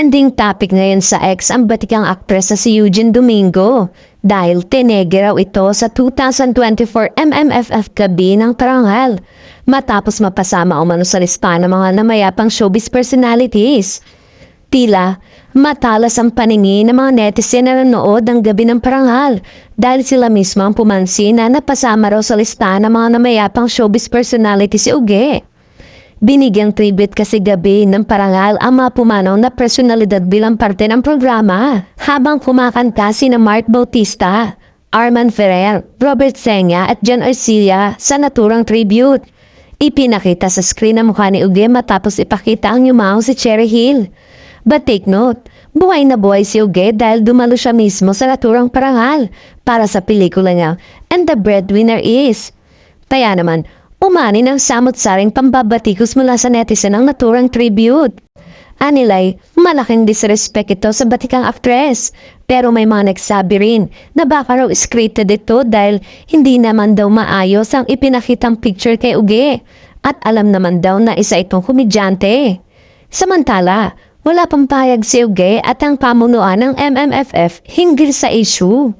Trending topic ngayon sa X ang batikang aktres na si Eugene Domingo dahil tinege raw ito sa 2024 MMFF gabi ng parangal matapos mapasama umano sa lista ng mga namayapang showbiz personalities. Tila, matalas ang paningin ng mga netizen na nanood ng gabi ng parangal dahil sila mismo ang pumansin na napasama raw sa lista ng mga namayapang showbiz personalities si Uge. Binigyang tribute kasi gabi ng parangal ang mga pumanaw na personalidad bilang parte ng programa. Habang kumakanta sina Mark Bautista, Arman Ferrer, Robert Senya at John Arcilla sa naturang tribute. Ipinakita sa screen ang mukha ni Uge matapos ipakita ang yumaong si Cherry Hill. But take note, buhay na buhay si Uge dahil dumalo siya mismo sa naturang parangal para sa pelikula niya And the Breadwinner Is. Kaya naman, umani ng samot-saring pambabatikos mula sa netizen ang naturang tribute. Anilay, malaking disrespect ito sa batikang aktres. Pero may mga nagsabi rin na baka raw scripted ito dahil hindi naman daw maayos ang ipinakitang picture kay Uge. At alam naman daw na isa itong komedyante. Samantala, wala pang pahayag si Uge at ang pamunuan ng MMFF hinggil sa issue.